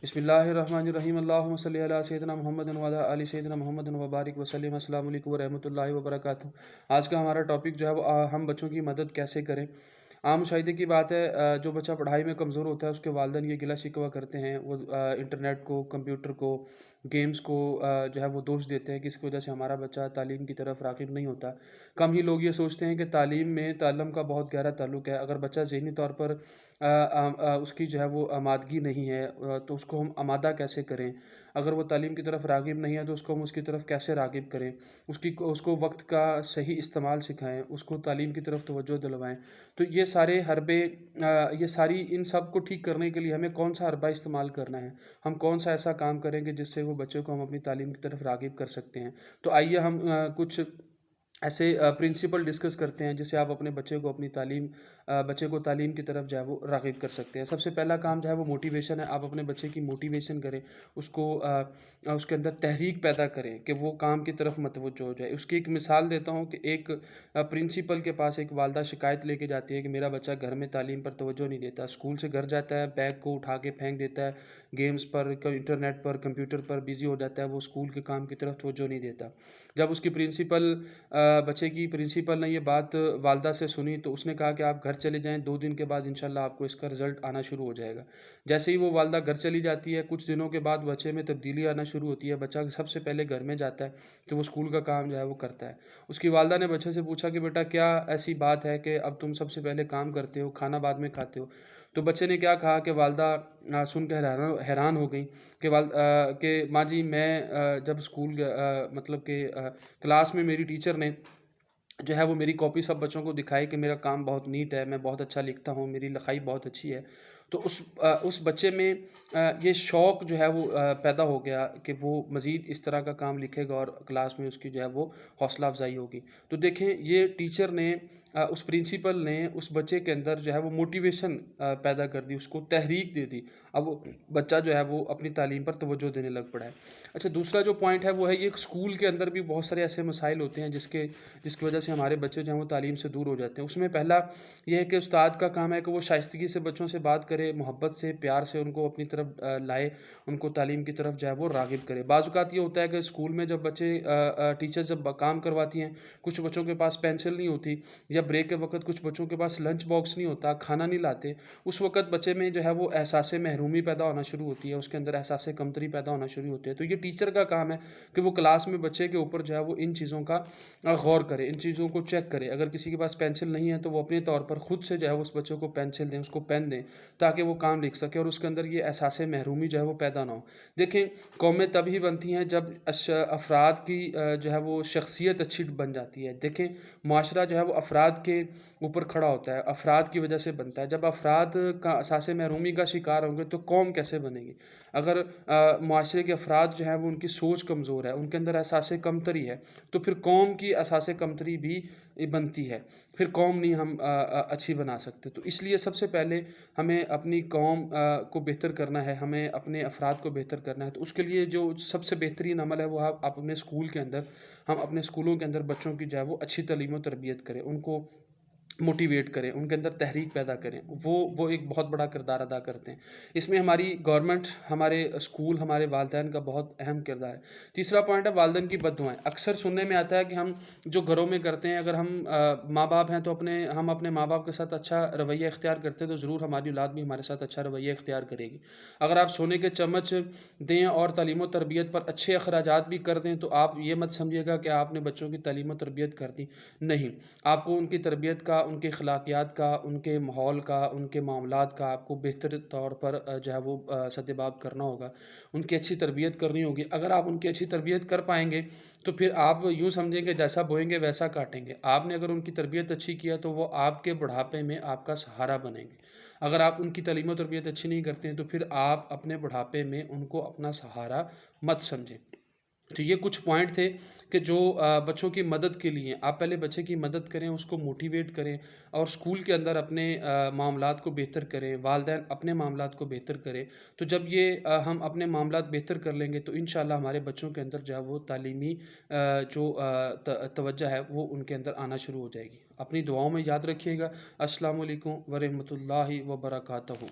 بسم اللہ الرحمن الرحیم اللہم صلی علی سیدنا محمد وعلی آل سیدنا محمد وبارک وسلم۔ السلام علیکم ورحمۃ اللہ وبرکاتہ۔ آج کا ہمارا ٹاپک جو ہے وہ ہم بچوں کی مدد کیسے کریں۔ عام مشاہدے کی بات ہے، جو بچہ پڑھائی میں کمزور ہوتا ہے اس کے والدین یہ گلہ شکوہ کرتے ہیں، وہ انٹرنیٹ کو، کمپیوٹر کو، گیمز کو جو ہے وہ دوش دیتے ہیں کہ اس کی وجہ سے ہمارا بچہ تعلیم کی طرف راغب نہیں ہوتا۔ کم ہی لوگ یہ سوچتے ہیں کہ تعلیم میں تعلم کا بہت گہرا تعلق ہے۔ اگر بچہ ذہنی طور پر اس کی جو ہے وہ آمادگی نہیں ہے تو اس کو ہم آمادہ کیسے کریں۔ اگر وہ تعلیم کی طرف راغب نہیں ہے تو اس کو ہم اس کی طرف کیسے راغب کریں، اس کو وقت کا صحیح استعمال سکھائیں، اس کو تعلیم کی طرف توجہ دلوائیں۔ تو یہ سارے حربے، یہ ساری ان سب کو ٹھیک کرنے کے لیے ہمیں کون سا حربہ استعمال کرنا ہے، ہم کون سا ایسا کام کریں گے جس سے وہ بچے کو ہم اپنی تعلیم کی طرف راغب کر سکتے ہیں۔ تو آئیے ہم کچھ ایسے پرنسپل ڈسکس کرتے ہیں جس سے آپ اپنے بچے کو تعلیم کی طرف جو ہے وہ راغب کر سکتے ہیں۔ سب سے پہلا کام جو ہے وہ موٹیویشن ہے۔ آپ اپنے بچے کی موٹیویشن کریں، اس کے اندر تحریک پیدا کریں کہ وہ کام کی طرف متوجہ ہو جائے۔ اس کی ایک مثال دیتا ہوں کہ ایک پرنسپل کے پاس ایک والدہ شکایت لے کے جاتی ہے کہ میرا بچہ گھر میں تعلیم پر توجہ نہیں دیتا، اسکول سے گھر جاتا ہے بیگ کو اٹھا کے پھینک دیتا ہے، گیمز پر، انٹرنیٹ پر، کمپیوٹر پر بزی ہو جاتا ہے، وہ اسکول کے کام کی طرف توجہ نہیں دیتا۔ جب اس کی بچے کی پرنسپل نے یہ بات والدہ سے سنی تو اس نے کہا کہ آپ گھر چلے جائیں، 2 دن کے بعد انشاءاللہ آپ کو اس کا رزلٹ آنا شروع ہو جائے گا۔ جیسے ہی وہ والدہ گھر چلی جاتی ہے، کچھ دنوں کے بعد بچے میں تبدیلی آنا شروع ہوتی ہے۔ بچہ سب سے پہلے گھر میں جاتا ہے تو وہ اسکول کا کام جو ہے وہ کرتا ہے۔ اس کی والدہ نے بچے سے پوچھا کہ بیٹا کیا ایسی بات ہے کہ اب تم سب سے پہلے کام کرتے ہو، کھانا بعد میں کھاتے ہو؟ تو بچے نے کیا کہا کہ والدہ سن کے حیران ہو گئیں کہ ماں جی میں جب اسکول مطلب کہ کلاس میں میری ٹیچر نے جو ہے وہ میری کاپی سب بچوں کو دکھائی کہ میرا کام بہت نیٹ ہے، میں بہت اچھا لکھتا ہوں، میری لکھائی بہت اچھی ہے، تو اس بچے میں یہ شوق جو ہے وہ پیدا ہو گیا کہ وہ مزید اس طرح کا کام لکھے گا اور کلاس میں اس کی جو ہے وہ حوصلہ افزائی ہوگی۔ تو دیکھیں یہ ٹیچر نے، اس پرنسپل نے اس بچے کے اندر جو ہے وہ موٹیویشن پیدا کر دی، اس کو تحریک دے دی۔ اب وہ بچہ جو ہے وہ اپنی تعلیم پر توجہ دینے لگ پڑا ہے۔ اچھا، دوسرا جو پوائنٹ ہے وہ ہے یہ اسکول کے اندر بھی بہت سارے ایسے مسائل ہوتے ہیں جس کی وجہ سے ہمارے بچے جو ہیں وہ تعلیم سے دور ہو جاتے ہیں۔ اس میں پہلا یہ ہے کہ استاد کا کام ہے کہ وہ شائستگی سے بچوں سے بات کرے، محبت سے، پیار سے ان کو اپنی طرف لائے، ان کو تعلیم کی طرف جو ہے وہ راغب کرے۔ بعض اوقات یہ ہوتا ہے کہ اسکول میں جب ٹیچر جب کام کرواتی ہیں، کچھ بچوں کے پاس پینسل نہیں ہوتی، یا بریک کے وقت کچھ بچوں کے پاس لنچ باکس نہیں ہوتا، کھانا نہیں لاتے، اس وقت بچے میں جو ہے وہ احساس محرومی پیدا ہونا شروع ہوتی ہے، اس کے اندر احساس کمتری پیدا ہونا شروع ہوتی ہے۔ تو یہ ٹیچر کا کام ہے کہ وہ کلاس میں بچے کے اوپر جو ہے وہ ان چیزوں کا غور کرے، ان چیزوں کو چیک کرے۔ اگر کسی کے پاس پینسل نہیں ہے تو وہ اپنے طور پر خود سے جو ہے اس بچے کو پینسل دیں، اس کو پین دیں تاکہ وہ کام لکھ سکے اور اس کے اندر یہ احساس محرومی جو ہے وہ پیدا نہ ہو۔ دیکھیں قومیں تب ہی بنتی ہیں جب افراد کی جو ہے وہ شخصیت اچھی بن جاتی ہے۔ دیکھیں معاشرہ جو ہے وہ افراد کے اوپر کھڑا ہوتا ہے، افراد کی وجہ سے بنتا ہے۔ جب افراد کا احساس محرومی کا شکار ہوں گے تو قوم کیسے بنے گی؟ اگر معاشرے کے افراد جو ہیں وہ ان کی سوچ کمزور ہے، ان کے اندر احساس کمتری ہے، تو پھر قوم کی احساس کمتری بھی بنتی ہے، پھر قوم نہیں ہم اچھی بنا سکتے۔ تو اس لیے سب سے پہلے ہمیں اپنی قوم کو بہتر کرنا ہے، ہمیں اپنے افراد کو بہتر کرنا ہے۔ تو اس کے لیے جو سب سے بہترین عمل ہے وہ آپ اپنے اپنے اسکولوں کے اندر بچوں کی جو ہے وہ اچھی تعلیم و تربیت کریں، ان کو موٹیویٹ کریں، ان کے اندر تحریک پیدا کریں، وہ ایک بہت بڑا کردار ادا کرتے ہیں۔ اس میں ہماری گورنمنٹ، ہمارے اسکول، ہمارے والدین کا بہت اہم کردار ہے۔ تیسرا پوائنٹ ہے والدین کی بد دعائیں۔ اکثر سننے میں آتا ہے کہ ہم جو گھروں میں کرتے ہیں، اگر ہم ماں باپ ہیں تو ہم اپنے ماں باپ کے ساتھ اچھا رویہ اختیار کرتے ہیں تو ضرور ہماری اولاد بھی ہمارے ساتھ اچھا رویہ اختیار کرے گی۔ اگر آپ سونے کے چمچ دیں اور تعلیم و تربیت پر اچھے اخراجات بھی کر دیں تو آپ یہ مت سمجھیے گا کہ آپ نے بچوں کی تعلیم و تربیت کر دی، نہیں، آپ کو ان کی تربیت کا، ان کے اخلاقیات کا، ان کے ماحول کا، ان کے معاملات کا آپ کو بہتر طور پر جو ہے وہ سدباب کرنا ہوگا، ان کی اچھی تربیت کرنی ہوگی۔ اگر آپ ان کی اچھی تربیت کر پائیں گے تو پھر آپ یوں سمجھیں کہ جیسا بوئیں گے ویسا کاٹیں گے۔ آپ نے اگر ان کی تربیت اچھی کیا تو وہ آپ کے بڑھاپے میں آپ کا سہارا بنیں گے۔ اگر آپ ان کی تعلیم و تربیت اچھی نہیں کرتے ہیں تو پھر آپ اپنے بڑھاپے میں ان کو اپنا سہارا مت سمجھیں۔ تو یہ کچھ پوائنٹ تھے کہ جو بچوں کی مدد کے لیے آپ پہلے بچے کی مدد کریں، اس کو موٹیویٹ کریں اور اسکول کے اندر اپنے معاملات کو بہتر کریں، والدین اپنے معاملات کو بہتر کریں۔ تو جب یہ ہم اپنے معاملات بہتر کر لیں گے تو انشاءاللہ ہمارے بچوں کے اندر جو ہے وہ تعلیمی جو توجہ ہے وہ ان کے اندر آنا شروع ہو جائے گی۔ اپنی دعاؤں میں یاد رکھیے گا۔ السلام علیکم ورحمۃ اللہ وبرکاتہ۔